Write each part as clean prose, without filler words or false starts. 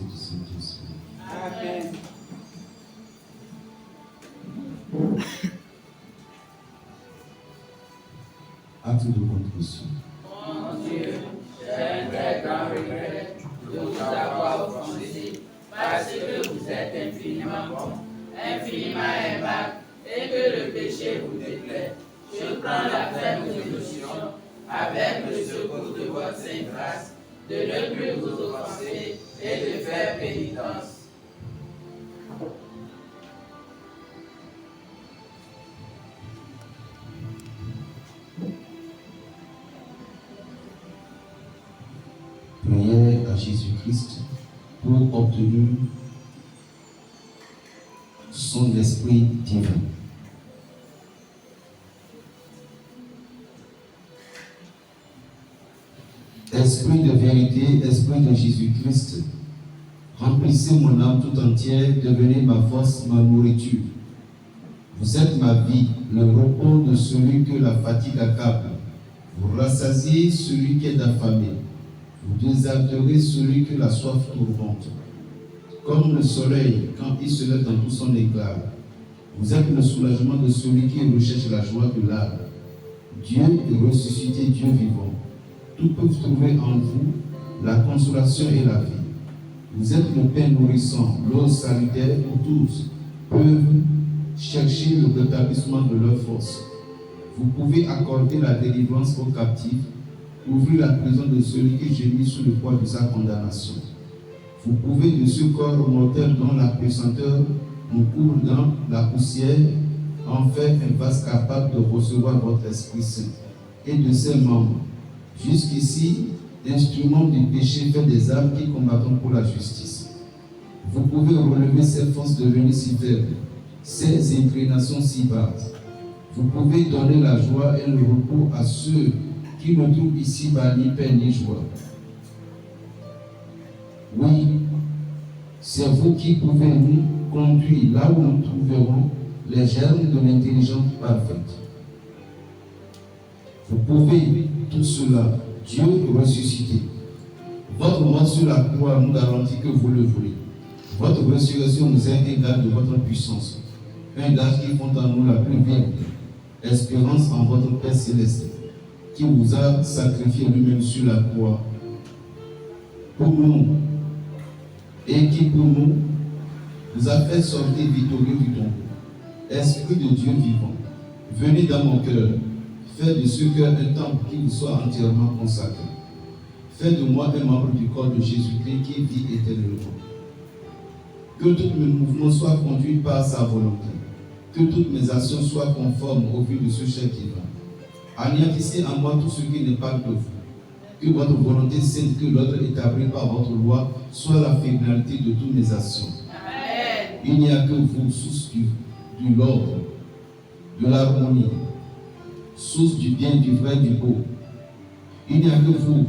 du Saint-Esprit. Amen. Acte de contrition. Mon Dieu, j'ai un très grand regret de vous avoir offensé parce que vous êtes infiniment bon, infiniment aimable et que le péché vous déplaît. Je prends la ferme résolution, avec le secours de votre sainte grâce, de ne plus vous offenser et de faire pénitence. Prière à Jésus-Christ pour obtenir son esprit divin. Esprit de vérité, esprit de Jésus-Christ, remplissez mon âme tout entière, devenez ma force, ma nourriture. Vous êtes ma vie, le repos de celui que la fatigue accable. Vous rassasiez celui qui est affamé. Vous désarmerez celui que la soif tourmente. Comme le soleil quand il se lève dans tout son éclat. Vous êtes le soulagement de celui qui recherche la joie de l'âme. Dieu est ressuscité, Dieu vivant. Tout peut trouver en vous la consolation et la vie. Vous êtes le pain nourrissant, l'eau salutaire où tous peuvent chercher le rétablissement de leur force. Vous pouvez accorder la délivrance aux captifs, ouvrir la prison de celui qui gémit sous le poids de sa condamnation. Vous pouvez de ce corps mortel dont la pesanteur nous couvre dans la poussière, en faire un vase capable de recevoir votre Esprit Saint et de ses membres. Jusqu'ici, instrument du péché fait des âmes qui combattent pour la justice. Vous pouvez relever ces forces devenues si faibles, ces inclinations si basses. Vous pouvez donner la joie et le repos à ceux qui ne trouvent ici-bas ni paix ni joie. Oui, c'est vous qui pouvez nous conduire là où nous trouverons les germes de l'intelligence parfaite. Vous pouvez tout cela, Dieu ressuscité. Votre mort sur la croix nous garantit que vous le voulez. Votre résurrection nous est un gage de votre puissance, un gage qui fonde en nous la plus vive espérance en votre Père céleste, qui vous a sacrifié lui-même sur la croix pour nous et qui pour nous vous a fait sortir victorieux du tombeau. Esprit de Dieu vivant, venez dans mon cœur. Faites de ce cœur un temple qui vous soit entièrement consacré. Faites de moi un membre du corps de Jésus-Christ qui vit éternellement. Que tous mes mouvements soient conduits par sa volonté. Que toutes mes actions soient conformes au but de ce chef divin. Anéantissez en moi tout ce qui n'est pas de vous. Que votre volonté sainte, que l'ordre établi par votre loi, soit la finalité de toutes mes actions. Amen. Il n'y a que vous, source de l'ordre, de l'harmonie, source du bien, du vrai, du beau. Il n'y a que vous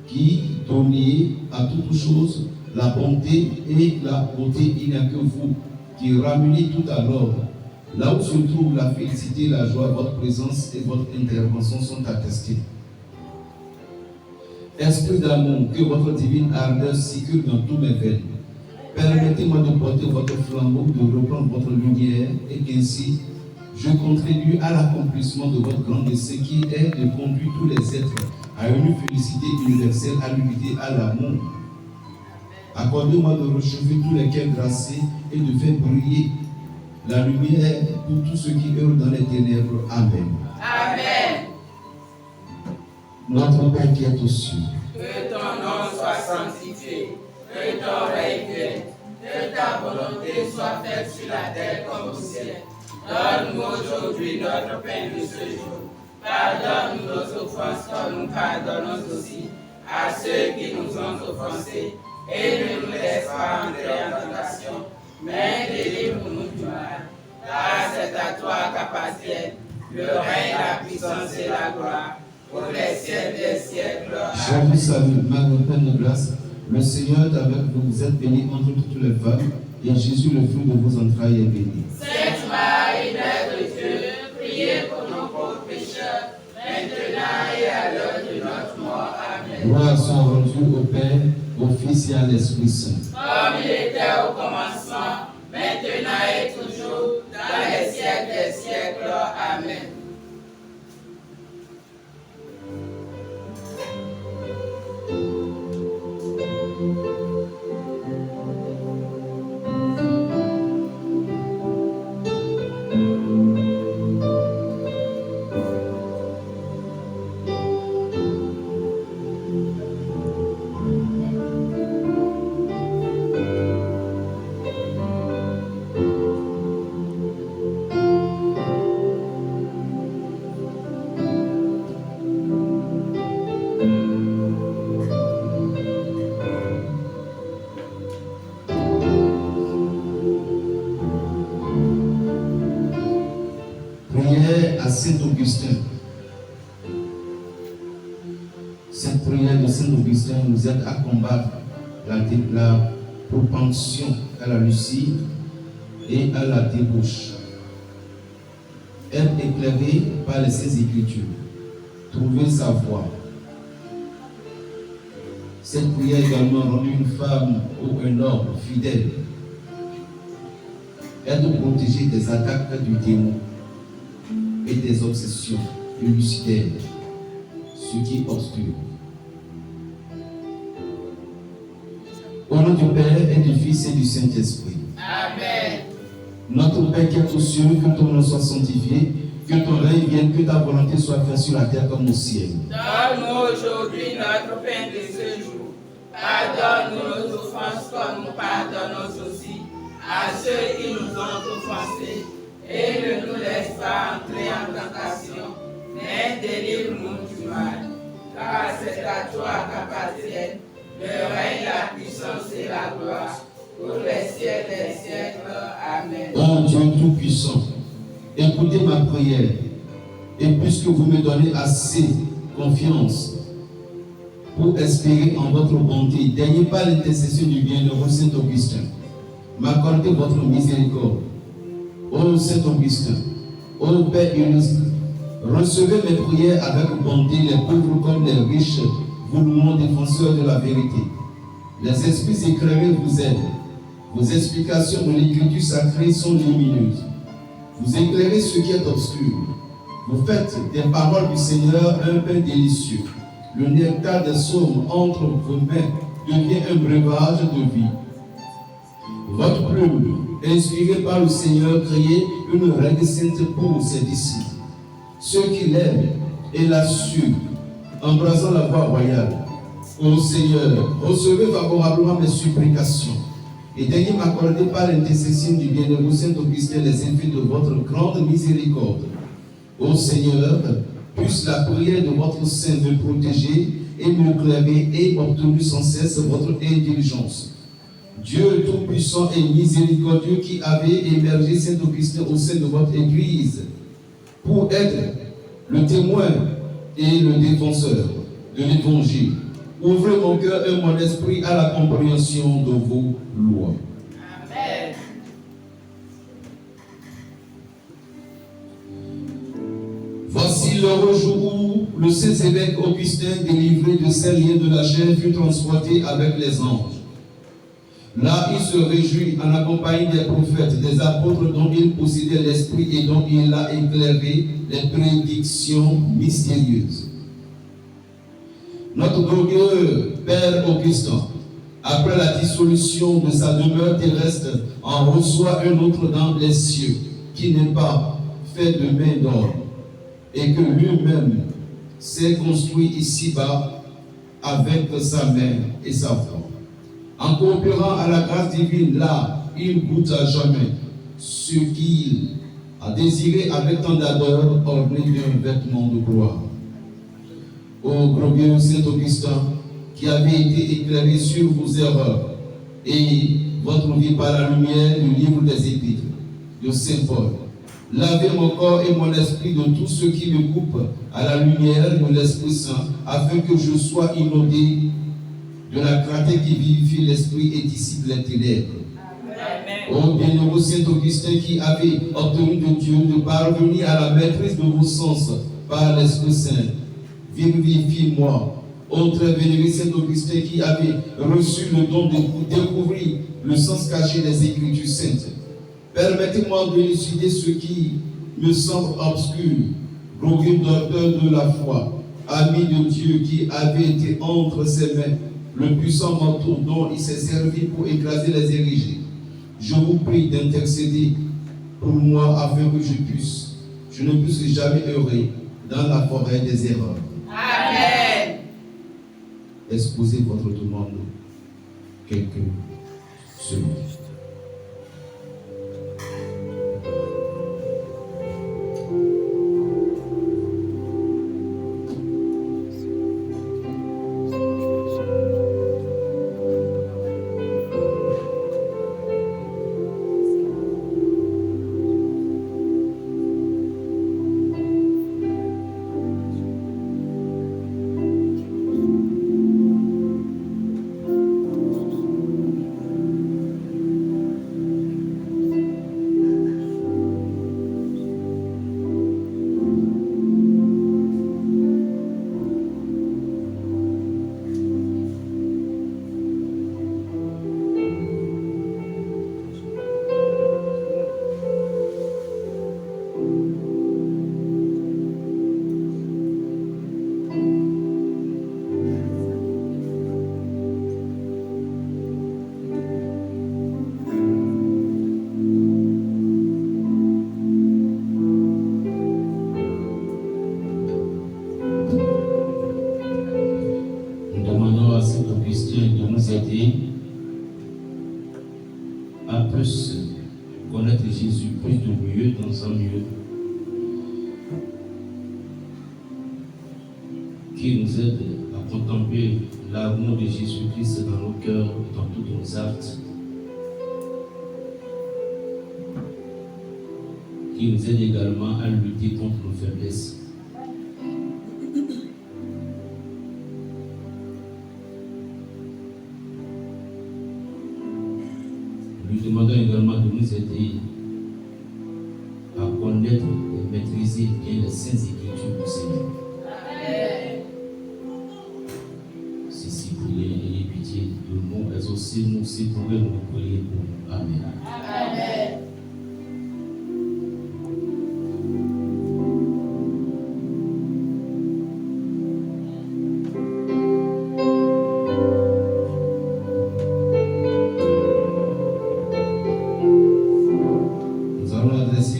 qui donnez à toutes choses la bonté et la beauté. Il n'y a que vous qui ramenez tout à l'ordre. Là où se trouve la félicité, la joie, votre présence et votre intervention sont attestées. Esprit d'amour, que votre divine ardeur circule dans tous mes veines. Permettez-moi de porter votre flambeau, de reprendre votre lumière et qu'ainsi je contribue à l'accomplissement de votre grand dessein qui est de conduire tous les êtres à une félicité universelle, à l'unité, à l'amour. Accordez-moi de rechever tous les cœurs glacés et de faire briller la lumière pour tous ceux qui œuvrent dans les ténèbres. Amen. Amen. Notre Père qui est aux cieux, Que ton nom soit sanctifié, que ton règne vienne, que ta volonté soit faite sur la terre comme au ciel. Donne-nous aujourd'hui notre pain de ce jour. Pardonne-nous nos offenses comme nous pardonnons aussi à ceux qui nous ont offensés. Et ne nous laisse pas entrer en tentation, mais délivre-nous du mal. Car c'est à toi qu'appartiennent le règne, la puissance et la gloire, pour les siècles des siècles. je vous salue, Marie pleine de grâce. Le Seigneur est avec vous, vous êtes bénie entre toutes les femmes, et Jésus, le fruit de vos entrailles, est béni. Sainte Marie, Mère de Dieu, priez pour nos pauvres pécheurs, maintenant et à l'heure de notre mort. Amen. Gloire soit rendue au Père, au Fils et à l'Esprit Saint. Comme il était au commencement, maintenant et toujours, dans les siècles des siècles. Amen. Prière à Saint-Augustin. Cette prière de Saint-Augustin nous aide à combattre la propension à la lucie et à la débauche. Être éclairé par les Saintes Écritures. Trouver sa voie. Cette prière également rend une femme ou un homme fidèle. Être protégé des attaques du démon et des obsessions lucitaires, ce qui obscure. Au nom du Père et du Fils et du Saint-Esprit. Amen. Notre Père qui es aux cieux, que ton nom soit sanctifié, que ton règne vienne, que ta volonté soit faite sur la terre comme au ciel. Donne-nous aujourd'hui notre pain de ce jour. Pardonne-nous nos offenses comme nous pardonnons aussi à ceux qui nous ont offensés. Et ne nous laisse pas entrer en tentation, mais délivre-nous du mal. Car c'est à toi qu'appartiennent le règne, la puissance et la gloire, pour les siècles des siècles. Amen. Ô Dieu Tout-Puissant, écoutez ma prière, et puisque vous me donnez assez confiance pour espérer en votre bonté, daignez par l'intercession du bienheureux Saint-Augustin, m'accorder votre miséricorde. Ô Saint-Augustin, ô Père illustre, recevez mes prières avec bonté, les pauvres comme les riches, vous louons défenseurs de la vérité. Les esprits éclairés vous aident. Vos explications de l'écriture sacrée sont lumineuses. Vous éclairez ce qui est obscur. Vous faites des paroles du Seigneur un pain délicieux. Le nectar des saumes entre vos mains devient un breuvage de vie. Votre plume, inspirée par le Seigneur, créait une règle sainte pour ses disciples. Ceux qui l'aiment et l'assurent, embrassant la voie royale. Ô Seigneur, recevez favorablement mes supplications et daignez m'accorder par l'intercession du bienheureux Saint-Augustin les effets de votre grande miséricorde. Ô Seigneur, puisse la prière de votre Saint me protéger et me clamer et obtenir sans cesse votre indulgence. Dieu Tout-Puissant et Miséricordieux qui avait émergé Saint-Augustin au sein de votre Église pour être le témoin et le défenseur de l'Évangile, ouvrez mon cœur et mon esprit à la compréhension de vos lois. Amen. Voici l'heure jour où le Saint-Évêque Augustin, délivré de ses liens de la chair, fut transporté avec les anges. Là, il se réjouit en accompagné des prophètes, des apôtres dont il possédait l'esprit et dont il a éclairé les prédictions mystérieuses. Notre glorieux Père Augustin, après la dissolution de sa demeure terrestre, en reçoit un autre dans les cieux, qui n'est pas fait de main d'homme, et que lui-même s'est construit ici-bas avec sa main et sa foi. En coopérant à la grâce divine, là, il goûte à jamais ce qu'il a désiré avec tant d'ardeur, orné d'un vêtement de gloire. Ô glorieux Saint-Augustin, qui avez été éclairé sur vos erreurs et votre vie par la lumière du livre des Épîtres de Saint Paul, lavez mon corps et mon esprit de tout ce qui me coupe à la lumière de l'Esprit Saint, afin que je sois inondé de la clarté qui vivifie l'esprit et dissipe les ténèbres. Ô bienheureux Saint-Augustin qui avait obtenu de Dieu de parvenir à la maîtrise de vos sens par l'Esprit Saint, vivifie-moi Ô très vénéré Saint-Augustin qui avait reçu le don de découvrir le sens caché des Écritures saintes, permettez-moi d'élucider ce qui me semble obscur. Glorieux docteur de la foi, ami de Dieu qui avait été entre ses mains le puissant manteau dont il s'est servi pour écraser les érigés. Je vous prie d'intercéder pour moi afin que je ne puisse jamais errer dans la forêt des erreurs. Amen. Exposez votre demande quelques secondes. À plus connaître Jésus, plus de mieux dans un mieux, qui nous aide à contempler l'amour de Jésus-Christ dans nos cœurs et dans tous nos actes, qui nous aide également à lutter contre nos faiblesses. Nous demandons également de nous aider à connaître et maîtriser bien les saintes écritures du Seigneur. Amen. Si priez, ayez pitié de nous, exaucez-nous, si vous pouvez nous prier pour nous. Amen. Amen.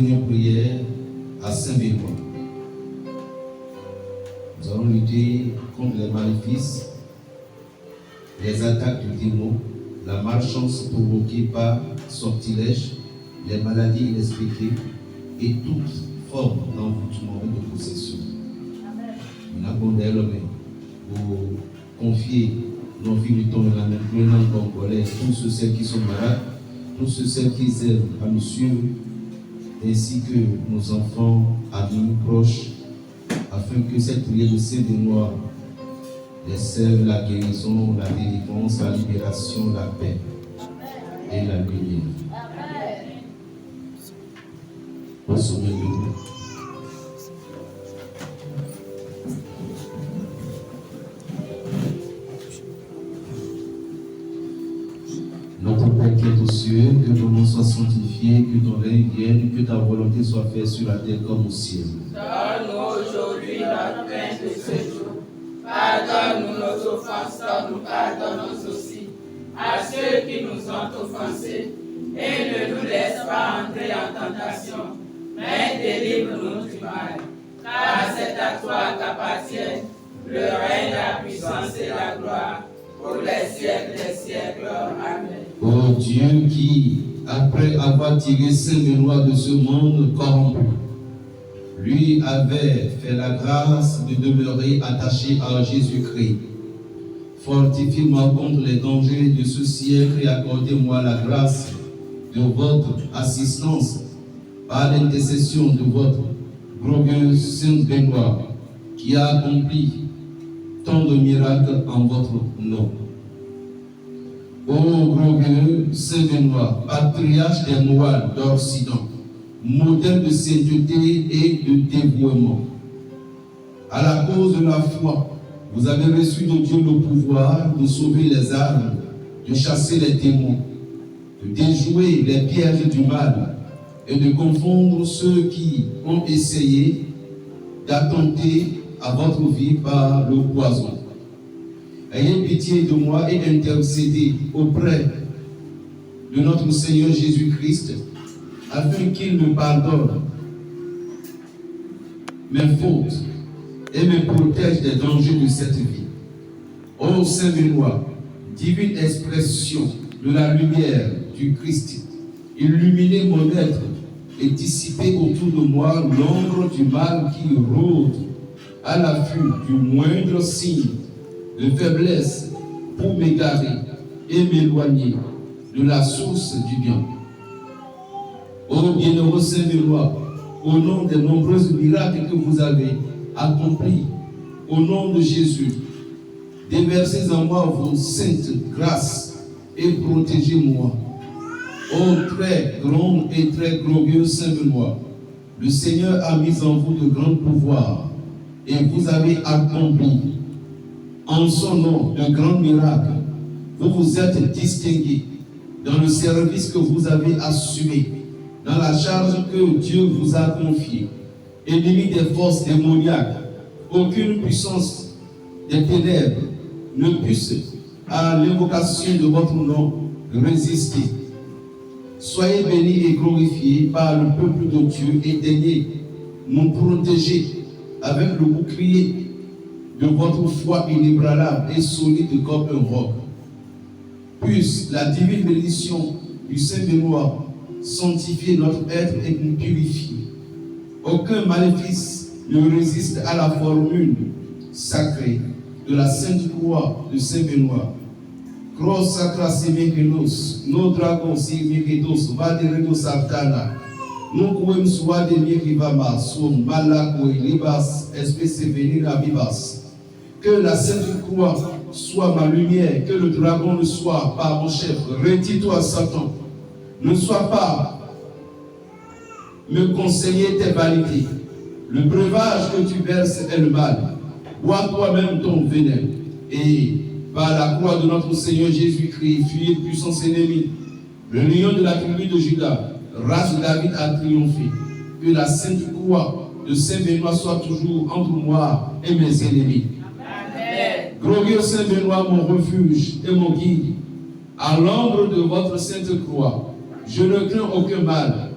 Une prière à Saint-Benoît. Nous allons lutter contre les maléfices, les attaques du démon, la malchance provoquée par sortilège, les maladies inexpliquées et toute forme d'envoûtement et de possession. Nous avons des mains pour confier nos vies du temps de la main prenant congolais, tous ceux celles qui sont malades, tous ceux celles qui aiment à nous suivre, ainsi que nos enfants, amis, proches, afin que cette prière de Saint-Benoît les serve la guérison, la délivrance, la libération, la paix et la lumière. Au sommet de nous. Notre Père qui est aux cieux, que ton nom soit sanctifié, que ton règne vienne, que ta volonté soit faite sur la terre comme au ciel. Donne-nous aujourd'hui notre pain de ce jour. Pardonne-nous nos offenses comme nous pardonnons aussi à ceux qui nous ont offensés. Et ne nous laisse pas entrer en tentation, mais délivre-nous du mal. Car c'est à toi qu'appartiennent le règne, la puissance et la gloire, pour les siècles des siècles. Amen. Ô Dieu qui, après avoir tiré Saint-Benoît de ce monde corrompu, lui avait fait la grâce de demeurer attaché à Jésus-Christ. Fortifie-moi contre les dangers de ce siècle et accordez-moi la grâce de votre assistance par l'intercession de votre glorieux Saint-Benoît qui a accompli tant de miracles en votre nom. Ô glorieux Saint-Benoît, patriarche des moines d'Occident, modèle de sainteté et de dévouement, à la cause de la foi, Vous avez reçu de Dieu le pouvoir de sauver les âmes, de chasser les démons, de déjouer les pièges du mal et de confondre ceux qui ont essayé d'attenter à votre vie par le poison. Ayez pitié de moi et intercédez auprès de notre Seigneur Jésus-Christ afin qu'il me pardonne mes fautes et me protège des dangers de cette vie. Ô Saint Benoît, divine expression de la lumière du Christ, illuminez mon être et dissipez autour de moi l'ombre du mal qui rôde à l'affût du moindre signe de faiblesse pour m'égarer et m'éloigner de la source du bien. Ô bienheureux Saint Benoît, au nom des nombreux miracles que vous avez accomplis, au nom de Jésus, déversez en moi vos saintes grâces et protégez-moi. Ô très grand et très glorieux Saint Benoît, le Seigneur a mis en vous de grands pouvoirs et vous avez accompli en son nom de grands miracles. Vous vous êtes distingué dans le service que vous avez assumé, dans la charge que Dieu vous a confiée. Ennemi des forces démoniaques, aucune puissance des ténèbres ne puisse à l'invocation de votre nom résister. Soyez bénis et glorifiés par le peuple de Dieu et daignez nous protéger avec le bouclier de votre foi inébranlable et solide comme un roc. Puisse la divine bénédiction du Saint Benoît sanctifier notre être et nous purifier. Aucun maléfice ne résiste à la formule sacrée de la Sainte Croix de Saint Benoît. Croix sacra semegenos, no dragons semegedos, vaderedos abdana, no kuem suade mirivama, som malako et libas, espèce venir à vivas. Que la Sainte Croix soit ma lumière, que le dragon ne soit pas mon chef. Retire-toi, Satan. Ne sois pas me conseiller tes vanités. Le breuvage que tu verses est le mal. Bois toi-même ton venin. Et par la croix de notre Seigneur Jésus-Christ, fuis puissance ennemie. Le lion de la tribu de Juda, race de David, a triomphé. Que la sainte croix de Saint Benoît soit toujours entre moi et mes ennemis. Amen. Glorieux Saint Benoît, mon refuge et mon guide, à l'ombre de votre sainte croix, je ne crains aucun mal.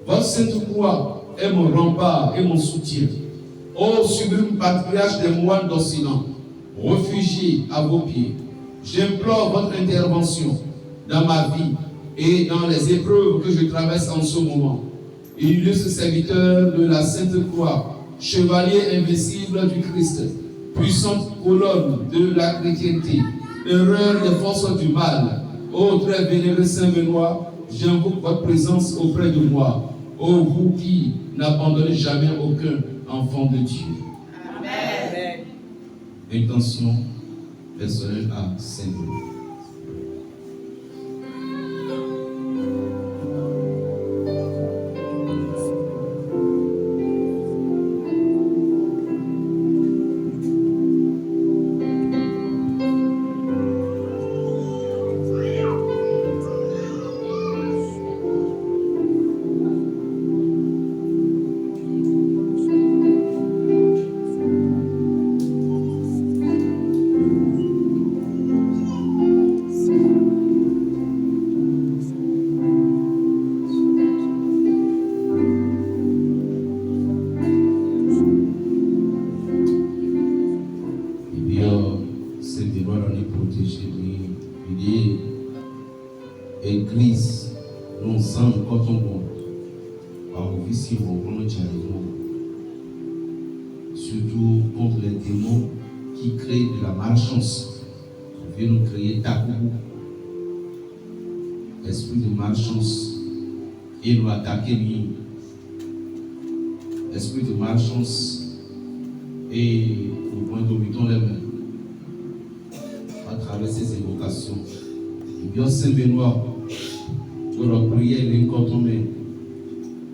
Votre sainte croix est mon rempart et mon soutien. Ô sublime patriarche des moines d'Occident, réfugié à vos pieds, j'implore votre intervention dans ma vie et dans les épreuves que je traverse en ce moment. Illustre serviteur de la Sainte Croix, chevalier invincible du Christ, puissante colonne de la chrétienté, erreur des forces du mal, ô très vénéré Saint Benoît, j'invoque votre présence auprès de moi, ô vous qui n'abandonnez jamais aucun enfant de Dieu. Amen. Intention personnelle à Saint Benoît. Surtout contre les démons qui créent de la malchance. Vous pouvez nous créer tabou, esprit de malchance, et nous attaquer nous. Esprit de malchance, et nous pointons les mains à travers ces évocations. Dieu Saint Benoît, pour la prière, il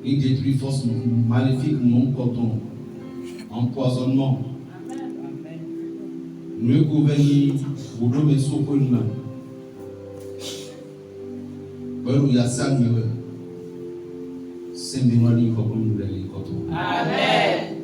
il détruit force maléfique non coton, empoisonnement, Nous gouvernons, vous devez soutenir. Bon, il y a 5 000. Saint-Benoît, comme nous l'avons. Amen.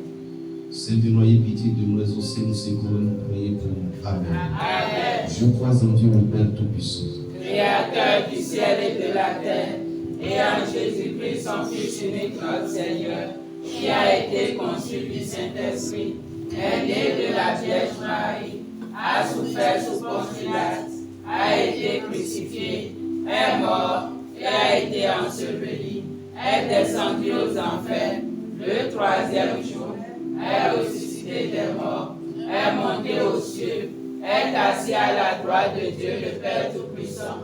Saint-Benoît, pitié de nous aussi, nous secours, nous prions pour nous. Amen. Amen. Je crois en Dieu, le Père Tout-Puissant, Créateur du ciel et de la terre, et en Jésus-Christ, son Fils unique, notre Seigneur, qui a été conçu du Saint-Esprit, est né de la Vierge Marie, a souffert sous Ponce Pilate, a été crucifié, est mort et a été enseveli, est descendu aux enfers, le 3e jour, est ressuscité des morts, est monté aux cieux, est assis à la droite de Dieu le Père Tout-Puissant,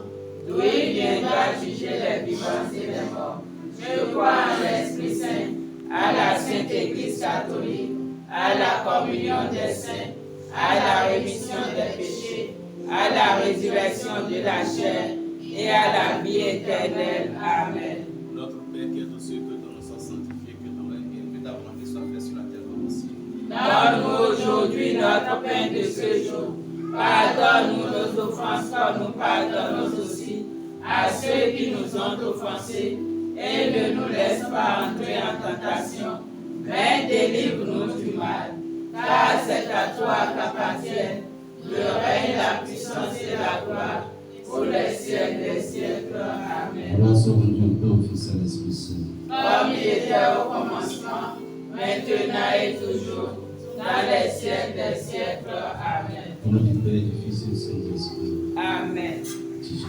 d'où il viendra juger les vivants et les morts. Je crois en l'Esprit Saint, à la Sainte Église catholique, à la communion des saints, à la rémission des péchés, à la résurrection de la chair et à la vie éternelle. Amen. Notre Père qui est aux cieux, que ton nom soit sanctifié, que ton règne vienne, que ta volonté soit faite sur la terre comme au ciel. Donne-nous aujourd'hui notre pain de ce jour. Pardonne-nous nos offenses comme nous pardonnons aussi à ceux qui nous ont offensés. Et ne nous laisse pas entrer en tentation, mais délivre-nous du mal. Car c'est à toi qu'appartiennent le règne, la puissance et la gloire pour les siècles des siècles. Amen. Gloire soit rendue au Père, au Fils et à l'Esprit Saint. Comme il était au commencement, maintenant et toujours, dans les siècles des siècles. Amen. Au nom du Père, du Fils et du Saint-Esprit. Amen. Jésus.